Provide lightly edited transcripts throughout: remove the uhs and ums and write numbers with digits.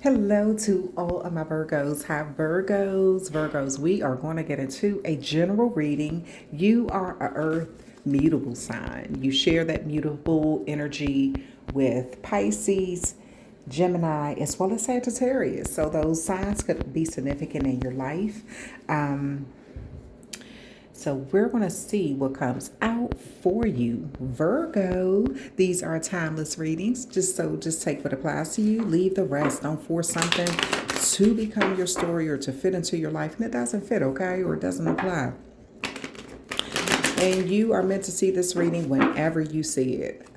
Hello to all of my Virgos. Hi, Virgos. Virgos, we are going to get into a general reading. You are a Earth mutable sign. You share that mutable energy with Pisces, Gemini, as well as Sagittarius. So those signs could be significant in your life. So we're going to see what comes out for you, Virgo. These are timeless readings. Just take what applies to you. Leave the rest. Don't force something to become your story or to fit into your life. And it doesn't fit, okay? Or it doesn't apply. And you are meant to see this reading whenever you see it.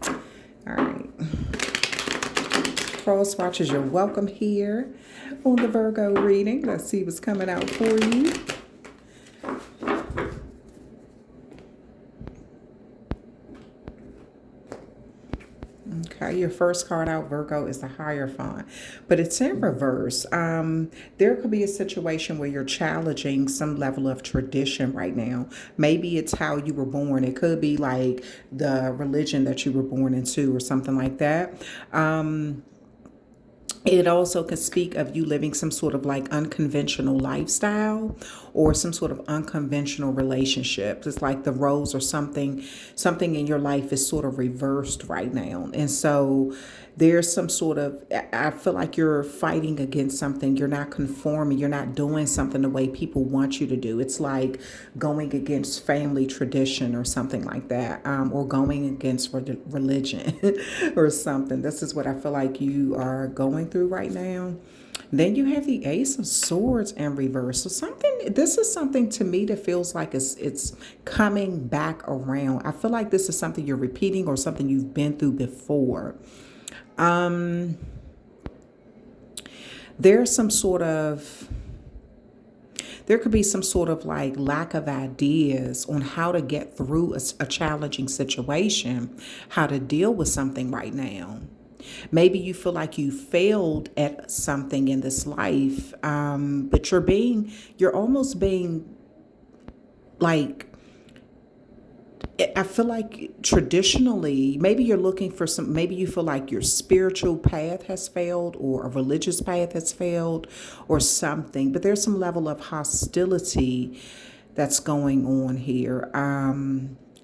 All right. Cross watchers, you're welcome here on the Virgo reading. Let's see what's coming out for you. Okay, your first card out, Virgo, is the Hierophant, but it's in reverse. There could be a situation where you're challenging some level of tradition right now. Maybe it's how you were born. It could be like the religion that you were born into or something like that. It also could speak of you living some sort of like unconventional lifestyle or some sort of unconventional relationships. It's like the roles or something in your life is sort of reversed right now. And so there's some sort of, I feel like you're fighting against something. You're not conforming. You're not doing something the way people want you to do. It's like going against family tradition or something like that, or going against religion or something. This is what I feel like you are going through right now. Then you have the Ace of Swords in reverse. So this is something to me that feels like it's coming back around. I feel like this is something you're repeating or something you've been through before. There's some sort of there could be some sort of like lack of ideas on how to get through a challenging situation, how to deal with something right now. Maybe you feel like you failed at something in this life, but you're almost being like, I feel like traditionally, maybe you're looking for maybe you feel like your spiritual path has failed or a religious path has failed or something, but there's some level of hostility that's going on here.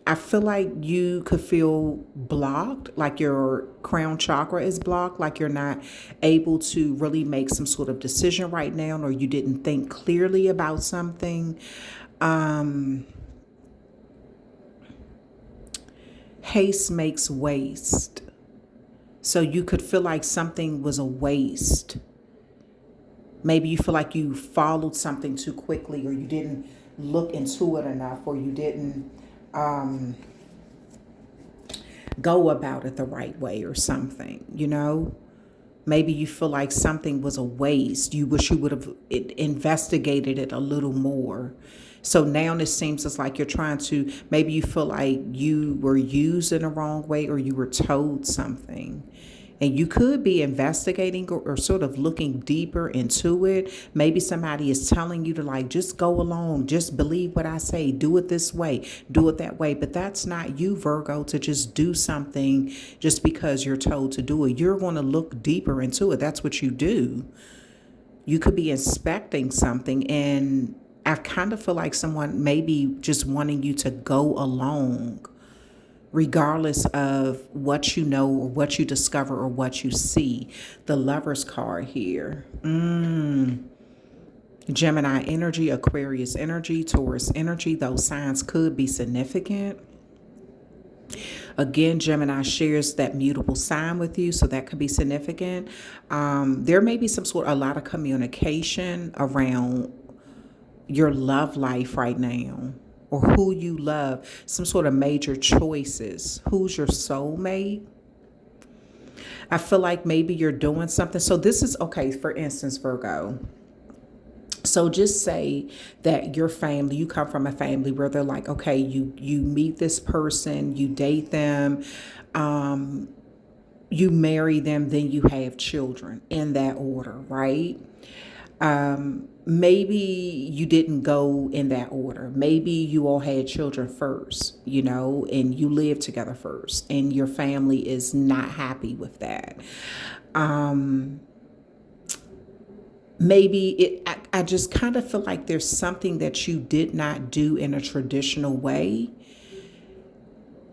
I feel like you could feel blocked, like your crown chakra is blocked, like you're not able to really make some sort of decision right now, or you didn't think clearly about something. Haste makes waste. So you could feel like something was a waste. Maybe you feel like you followed something too quickly, or you didn't look into it enough, or you didn't go about it the right way or something, Maybe you feel like something was a waste. You wish you would have investigated it a little more. So now it seems it's like you're trying to, maybe you feel like you were used in the wrong way or you were told something. And you could be investigating or sort of looking deeper into it. Maybe somebody is telling you to like, just go along, just believe what I say, do it this way, do it that way. But that's not you, Virgo, to just do something just because you're told to do it. You're going to look deeper into it. That's what you do. You could be inspecting something, and I kind of feel like someone maybe just wanting you to go along regardless of what you know or what you discover or what you see. The Lover's card here. Gemini energy, Aquarius energy, Taurus energy. Those signs could be significant. Again, Gemini shares that mutable sign with you, so that could be significant. There may be a lot of communication around your love life right now, or who you love, some sort of major choices. Who's your soulmate? I feel like maybe you're doing something. So this is okay, for instance, Virgo. So just say that your family, you come from a family where they're like, okay, you meet this person, you date them, you marry them, then you have children in that order, right? Maybe you didn't go in that order. Maybe you all had children first, and you lived together first, and your family is not happy with that. maybe I just kind of feel like there's something that you did not do in a traditional way.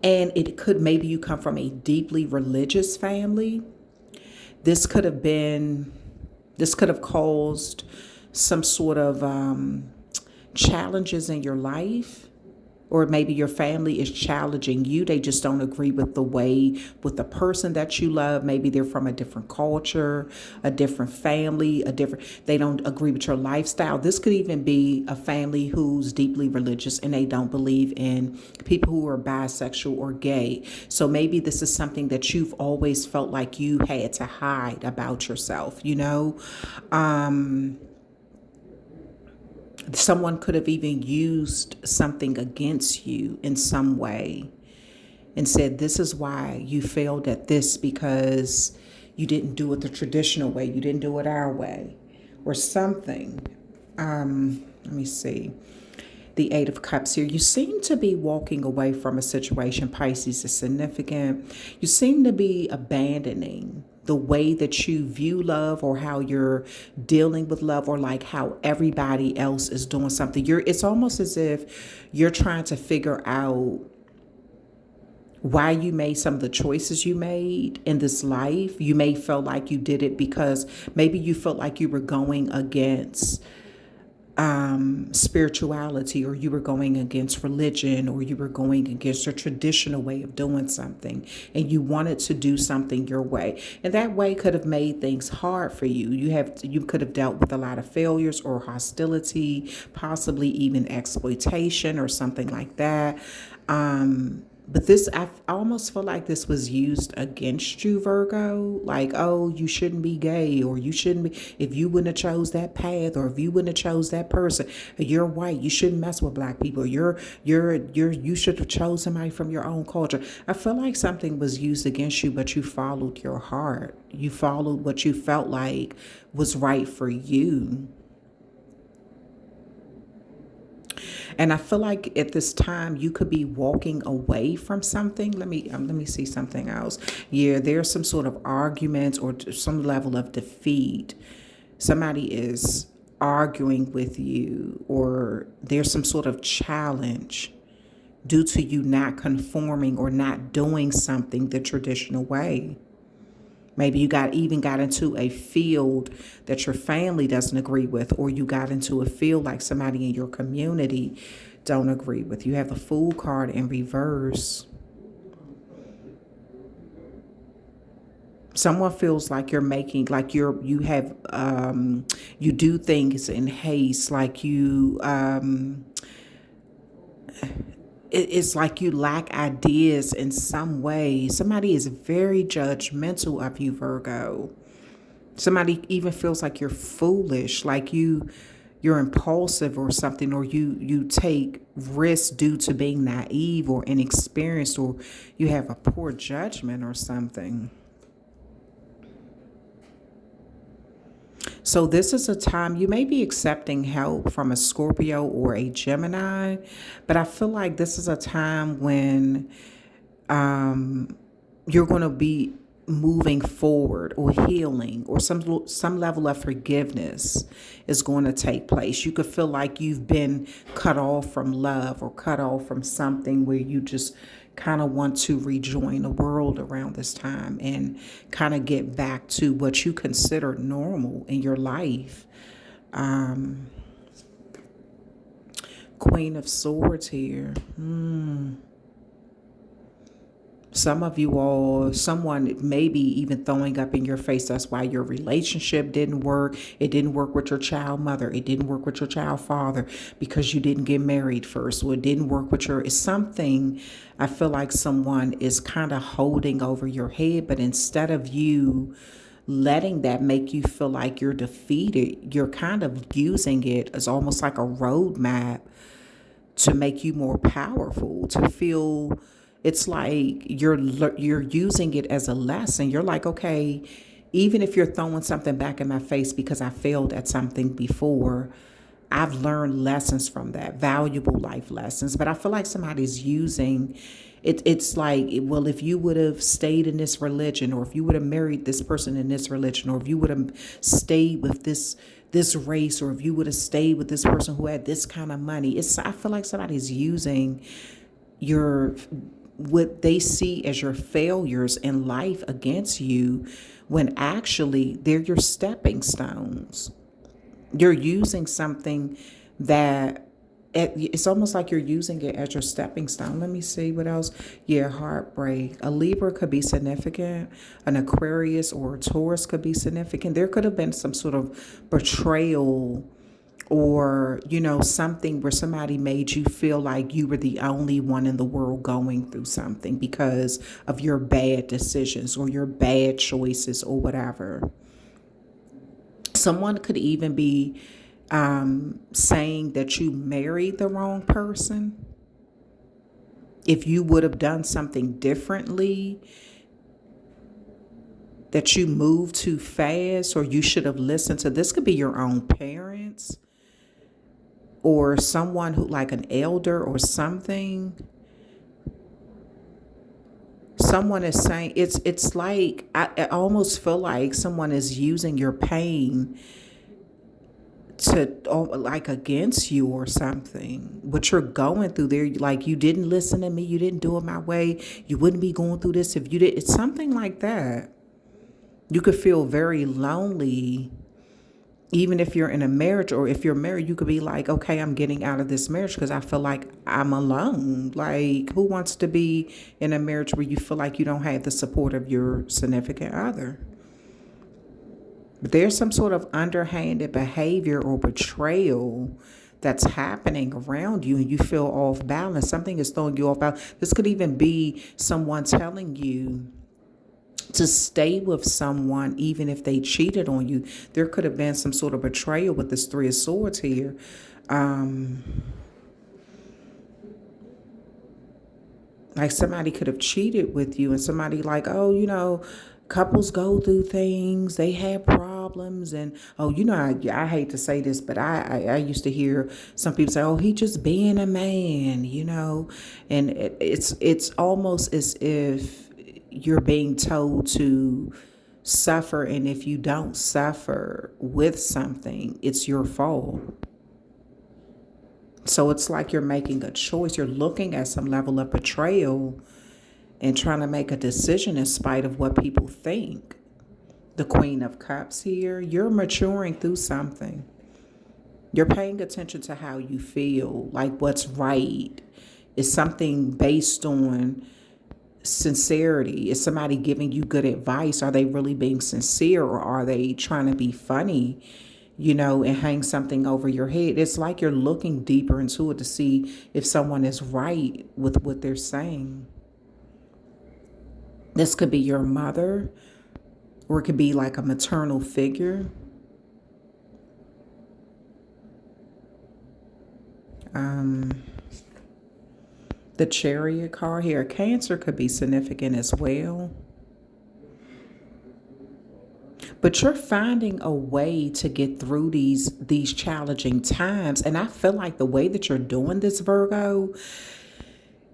And it could, maybe you come from a deeply religious family. This could have been, this could have caused some sort of challenges in your life, or maybe your family is challenging you. They just don't agree with the way, with the person that you love. Maybe they're from a different culture, a different family, they don't agree with your lifestyle. This could even be a family who's deeply religious and they don't believe in people who are bisexual or gay. So maybe this is something that you've always felt like you had to hide about yourself, you know? Someone could have even used something against you in some way and said, this is why you failed at this, because you didn't do it the traditional way. You didn't do it our way or something. Let me see. The Eight of Cups here. You seem to be walking away from a situation. Pisces is significant. You seem to be abandoning the way that you view love, or how you're dealing with love, or like how everybody else is doing something. It's almost as if you're trying to figure out why you made some of the choices you made in this life. You may feel like you did it because maybe you felt like you were going against spirituality, or you were going against religion, or you were going against a traditional way of doing something, and you wanted to do something your way. And that way could have made things hard for you. You could have dealt with a lot of failures or hostility, possibly even exploitation or something like that. But this, I almost feel like this was used against you, Virgo. Like, oh, you shouldn't be gay, or you shouldn't be, if you wouldn't have chose that path, or if you wouldn't have chose that person, you're white, you shouldn't mess with black people. You should have chosen somebody from your own culture. I feel like something was used against you, but you followed your heart. You followed what you felt like was right for you. And I feel like at this time you could be walking away from something. Let me see something else. Yeah, there's some sort of argument or some level of defeat. Somebody is arguing with you, or there's some sort of challenge due to you not conforming or not doing something the traditional way. Maybe you got into a field that your family doesn't agree with, or you got into a field like somebody in your community don't agree with. You have the Fool card in reverse. Someone feels like you're making, like you have, you do things in haste, like it's like you lack ideas in some way. Somebody is very judgmental of you, Virgo. Somebody even feels like you're foolish, like you're impulsive or something, or you take risks due to being naive or inexperienced, or you have a poor judgment or something. So this is a time you may be accepting help from a Scorpio or a Gemini, but I feel like this is a time when you're going to be moving forward, or healing, or some level of forgiveness is going to take place. You could feel like you've been cut off from love, or cut off from something, where you just kind of want to rejoin the world around this time and kind of get back to what you consider normal in your life. Queen of Swords here. Some of you all, someone maybe even throwing up in your face, that's why your relationship didn't work. It didn't work with your child mother. It didn't work with your child father, because you didn't get married first. Or it didn't work with it's something. I feel like someone is kind of holding over your head, but instead of you letting that make you feel like you're defeated, you're kind of using it as almost like a roadmap to make you more powerful, to feel. It's like you're using it as a lesson. You're like, okay, even if you're throwing something back in my face because I failed at something before, I've learned lessons from that, valuable life lessons. But I feel like somebody's using It's like, well, if you would have stayed in this religion, or if you would have married this person in this religion, or if you would have stayed with this race, or if you would have stayed with this person who had this kind of money. I feel like somebody's using your what they see as your failures in life against you, when actually they're your stepping stones. You're using something that it's almost like you're using it as your stepping stone. Let me see what else. Yeah, heartbreak. A Libra could be significant. An Aquarius or a Taurus could be significant. There could have been some sort of betrayal, or something where somebody made you feel like you were the only one in the world going through something because of your bad decisions or your bad choices or whatever. Someone could even be saying that you married the wrong person. If you would have done something differently, that you moved too fast, or you should have listened to, this could be your own parents, or someone who, like an elder or something. Someone is saying, it's like, I almost feel like someone is using your pain to, like, against you or something. What you're going through there, like, you didn't listen to me, you didn't do it my way, you wouldn't be going through this if you did. It's something like that. You could feel very lonely. Even if you're in a marriage, or if you're married, you could be like, okay, I'm getting out of this marriage because I feel like I'm alone. Like, who wants to be in a marriage where you feel like you don't have the support of your significant other? But there's some sort of underhanded behavior or betrayal that's happening around you, and you feel off balance. Something is throwing you off balance. This could even be someone telling you to stay with someone even if they cheated on you. There could have been some sort of betrayal with this Three of Swords here. Like, somebody could have cheated with you, and somebody like, oh, couples go through things, they have problems, and I hate to say this, but I used to hear some people say, oh, he just being a man, and it's almost as if you're being told to suffer, and if you don't suffer with something, it's your fault. So it's like you're making a choice. You're looking at some level of betrayal and trying to make a decision in spite of what people think. The Queen of Cups here, you're maturing through something. You're paying attention to how you feel, like what's right. Is something based on sincerity? Is somebody giving you good advice? Are they really being sincere, or are they trying to be funny, and hang something over your head? It's like you're looking deeper into it to see if someone is right with what they're saying. This could be your mother, or it could be like a maternal figure. The Chariot card here, Cancer could be significant as well. But you're finding a way to get through these challenging times. And I feel like the way that you're doing this, Virgo,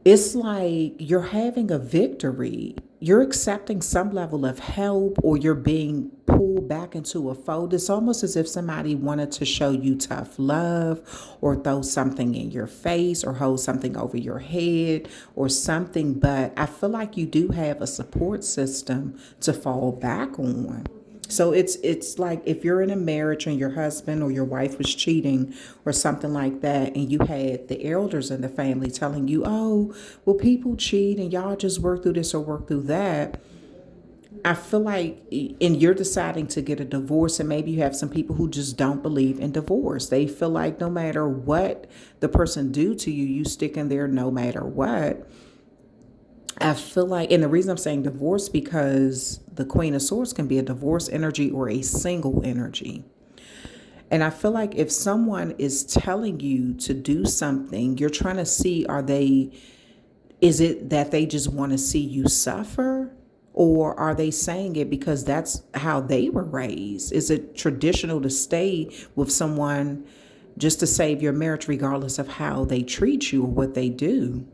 it's like you're having a victory. You're accepting some level of help, or you're being pulled back into a fold. It's almost as if somebody wanted to show you tough love, or throw something in your face, or hold something over your head or something. But I feel like you do have a support system to fall back on. So it's like if you're in a marriage and your husband or your wife was cheating or something like that, and you had the elders in the family telling you, oh, well, people cheat and y'all just work through this or work through that. I feel like, and you're deciding to get a divorce, and maybe you have some people who just don't believe in divorce. They feel like no matter what the person do to you, you stick in there no matter what. I feel like, and the reason I'm saying divorce, because the Queen of Swords can be a divorce energy or a single energy. And I feel like if someone is telling you to do something, you're trying to see, is it that they just want to see you suffer? Or are they saying it because that's how they were raised? Is it traditional to stay with someone just to save your marriage regardless of how they treat you or what they do?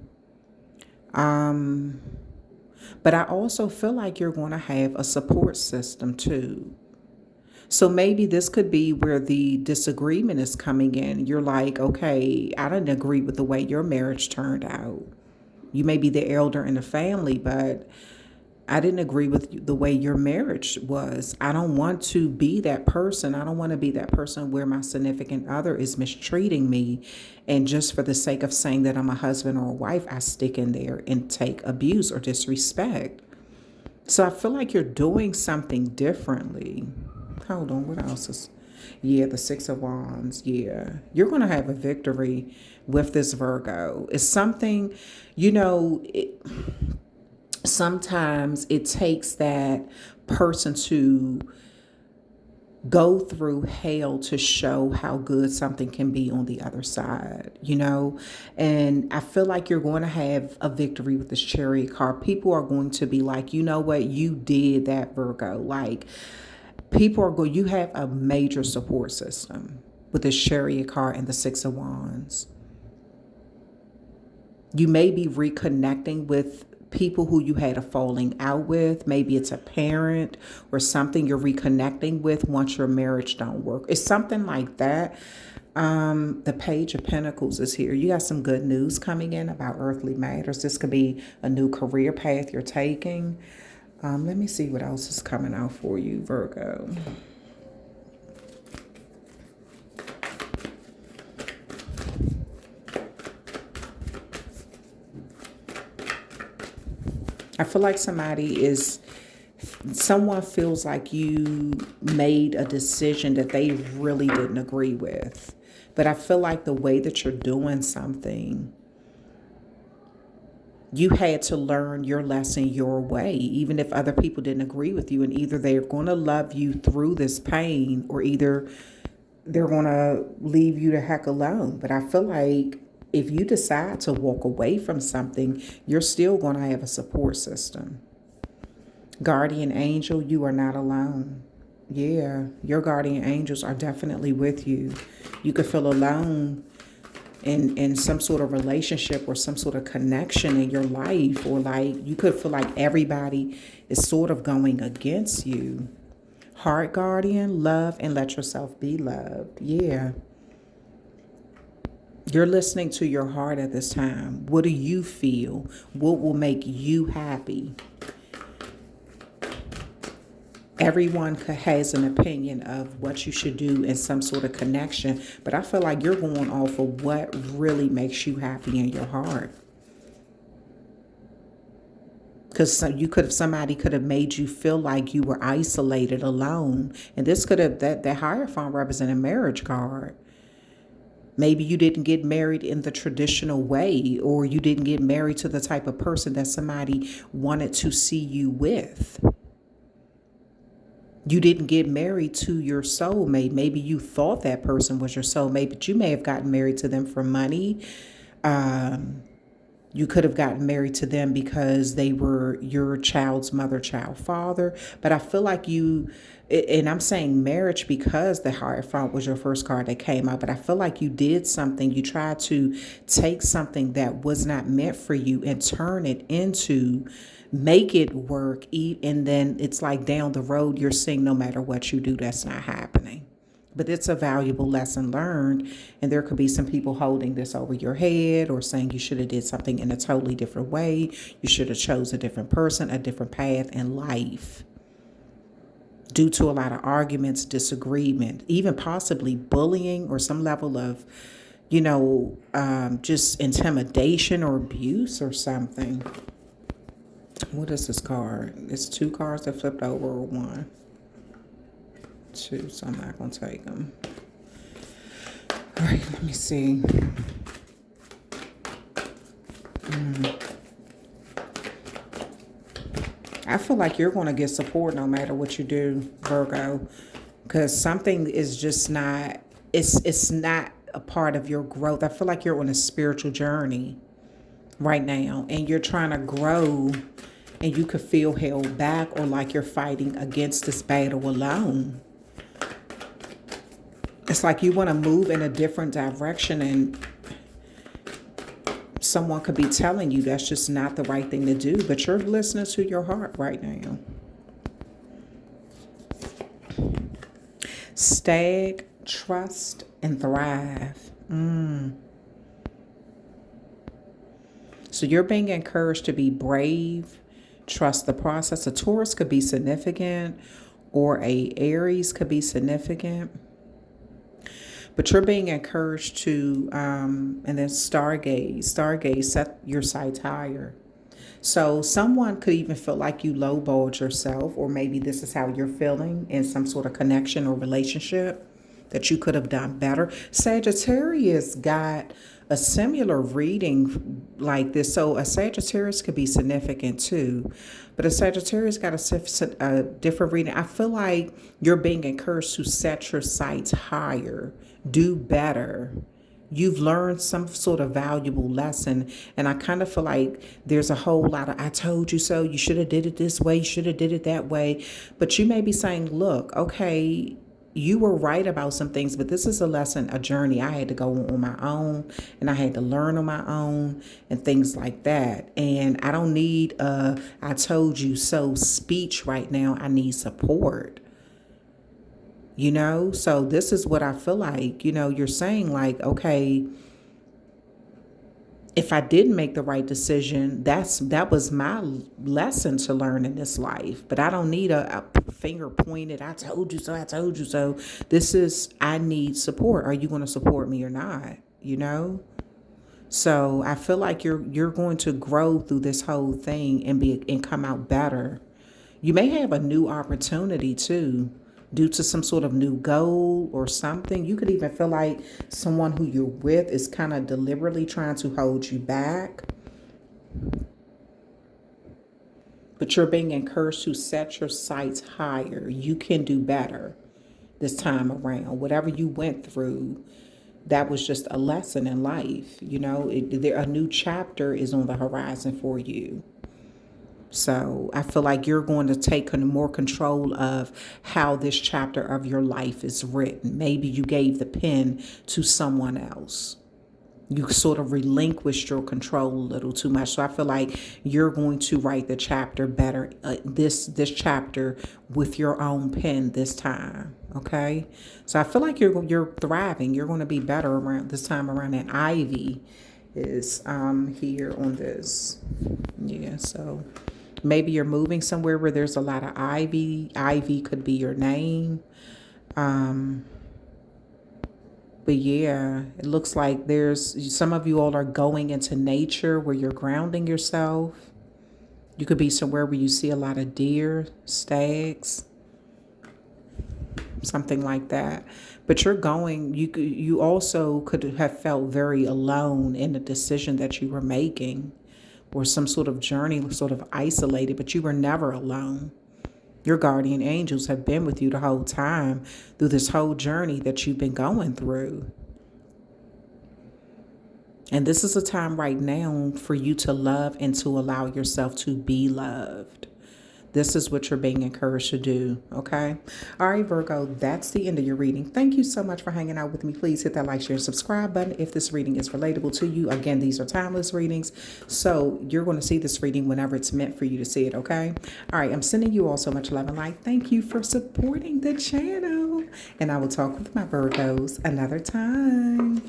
But I also feel like you're going to have a support system too. So maybe this could be where the disagreement is coming in. You're like, okay, I didn't agree with the way your marriage turned out. You may be the elder in the family, but I didn't agree with the way your marriage was. I don't want to be that person. I don't want to be that person where my significant other is mistreating me. And just for the sake of saying that I'm a husband or a wife, I stick in there and take abuse or disrespect. So I feel like you're doing something differently. Hold on, what else is? Yeah, the Six of Wands. Yeah, you're going to have a victory with this Virgo. It's something, you know, sometimes it takes that person to go through hell to show how good something can be on the other side, you know? And I feel like you're going to have a victory with this Chariot card. People are going to be like, you know what? You did that, Virgo. Like, people are going, you have a major support system with the Chariot card and the Six of Wands. You may be reconnecting with people who you had a falling out with. Maybe it's a parent or something you're reconnecting with once your marriage don't work. It's something like that. The Page of Pentacles is here. You got some good news coming in about earthly matters. This could be a new career path you're taking. Let me see what else is coming out for you, Virgo. I feel like someone feels like you made a decision that they really didn't agree with. But I feel like the way that you're doing something, you had to learn your lesson your way, even if other people didn't agree with you. And either they're going to love you through this pain or either they're going to leave you the heck alone. But I feel like if you decide to walk away from something, you're still going to have a support system. Guardian angel, you are not alone. Yeah, your guardian angels are definitely with you. You could feel alone in some sort of relationship or some sort of connection in your life, or like you could feel like everybody is sort of going against you. Heart guardian, love and let yourself be loved. Yeah. You're listening to your heart at this time. What do you feel? What will make you happy? Everyone has an opinion of what you should do in some sort of connection, but I feel like you're going off of what really makes you happy in your heart. Because somebody could have made you feel like you were isolated, alone, and this could have that Hierophant represent a marriage card. Maybe you didn't get married in the traditional way, or you didn't get married to the type of person that somebody wanted to see you with. You didn't get married to your soulmate. Maybe you thought that person was your soulmate, but you may have gotten married to them for money. You could have gotten married to them because they were your child's mother, child, father. But I feel like and I'm saying marriage because the Hierophant was your first card that came out, but I feel like you did something. You tried to take something that was not meant for you and turn it into, make it work, and then it's like down the road, you're seeing no matter what you do, that's not happening. But it's a valuable lesson learned, and there could be some people holding this over your head or saying you should have did something in a totally different way. You should have chose a different person, a different path in life. Due to a lot of arguments, disagreement, even possibly bullying or some level of, just intimidation or abuse or something. What is this card? It's two cards that flipped over or one. Two, so I'm not going to take them. All right, let me see. I feel like you're going to get support no matter what you do, Virgo, because something is just not, it's not a part of your growth. I feel like you're on a spiritual journey right now, and you're trying to grow, and you could feel held back or like you're fighting against this battle alone. It's like you want to move in a different direction, and Someone could be telling you that's just not the right thing to do, but you're listening to your heart right now. Stag, trust, and thrive. So you're being encouraged to be brave, trust the process. A Taurus could be significant, or a Aries could be significant. But you're being encouraged to, and then stargaze, set your sights higher. So someone could even feel like you lowballed yourself, or maybe this is how you're feeling in some sort of connection or relationship, that you could have done better. Sagittarius got a similar reading like this. So a Sagittarius could be significant too. But a Sagittarius got a different reading. I feel like you're being encouraged to set your sights higher, do better. You've learned some sort of valuable lesson. And I kind of feel like there's a whole lot of, I told you so, you should have did it this way, you should have did it that way. But you may be saying, look, okay, you were right about some things, but this is a lesson, a journey I had to go on my own, and I had to learn on my own and things like that. And I don't need a I told you so speech right now. I need support. So this is what I feel like, you're saying like, okay, if I didn't make the right decision, that was my lesson to learn in this life. But I don't need a finger pointed, I told you so, I told you so. I need support. Are you going to support me or not? So I feel like you're going to grow through this whole thing and come out better. You may have a new opportunity too, due to some sort of new goal or something. You could even feel like someone who you're with is kind of deliberately trying to hold you back. But you're being encouraged to set your sights higher. You can do better this time around. Whatever you went through, that was just a lesson in life. A new chapter is on the horizon for you. So I feel like you're going to take more control of how this chapter of your life is written. Maybe you gave the pen to someone else. You sort of relinquished your control a little too much. So I feel like you're going to write the chapter better, this chapter with your own pen this time. Okay. So I feel like you're thriving. You're going to be better around this time around. And Ivy is here on this. Yeah. So maybe you're moving somewhere where there's a lot of ivy. Ivy could be your name. But yeah, it looks like some of you all are going into nature where you're grounding yourself. You could be somewhere where you see a lot of deer, stags, something like that. But you also could have felt very alone in the decision that you were making, or some sort of journey, sort of isolated, but you were never alone. Your guardian angels have been with you the whole time through this whole journey that you've been going through. And this is a time right now for you to love and to allow yourself to be loved. This is what you're being encouraged to do, okay? All right, Virgo, that's the end of your reading. Thank you so much for hanging out with me. Please hit that like, share, and subscribe button if this reading is relatable to you. Again, these are timeless readings, so you're going to see this reading whenever it's meant for you to see it, okay? All right, I'm sending you all so much love and light. Thank you for supporting the channel, and I will talk with my Virgos another time.